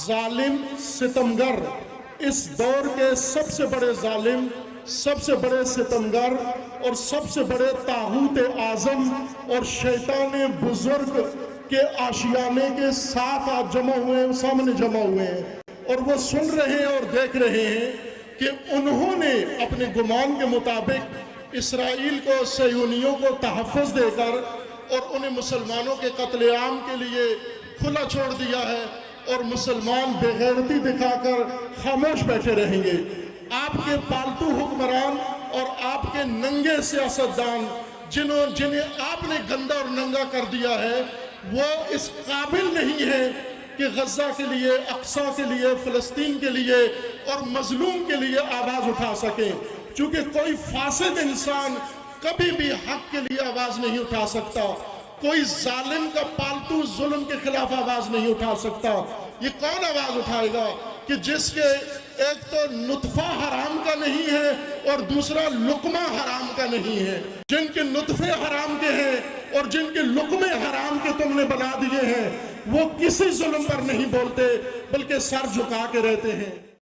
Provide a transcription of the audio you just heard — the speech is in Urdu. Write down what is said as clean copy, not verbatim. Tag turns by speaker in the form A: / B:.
A: ظالم ستمگر، اس دور کے سب سے بڑے ظالم، سب سے بڑے ستمگر اور سب سے بڑے طاغوت اعظم اور شیطان بزرگ کے آشیانے کے ساتھ آج جمع ہوئے ہیں، سامنے جمع ہوئے ہیں، اور وہ سن رہے ہیں اور دیکھ رہے ہیں کہ انہوں نے اپنے گمان کے مطابق اسرائیل کو، صہیونیوں کو تحفظ دے کر اور انہیں مسلمانوں کے قتل عام کے لیے کھلا چھوڑ دیا ہے، اور مسلمان بے غیرتی دکھا کر خاموش بیٹھے رہیں گے۔ آپ کے پالتو حکمران اور آپ کے ننگے سیاستدان جنہیں آپ نے گندا اور ننگا کر دیا ہے، وہ اس قابل نہیں ہے کہ غزہ کے لیے، اقصیٰ کے لیے، فلسطین کے لیے اور مظلوم کے لیے آواز اٹھا سکیں، چونکہ کوئی فاسد انسان کبھی بھی حق کے لیے آواز نہیں اٹھا سکتا، کوئی ظالم کا پالتو ظلم کے خلاف آواز نہیں اٹھا سکتا۔ یہ کون آواز اٹھائے گا کہ جس کے ایک تو نطفہ حرام کا نہیں ہے اور دوسرا لقمہ حرام کا نہیں ہے، جن کے نطفے حرام کے ہیں اور جن کے لقمے حرام کے تم نے بنا دیے ہیں، وہ کسی ظلم پر نہیں بولتے بلکہ سر جھکا کے رہتے ہیں۔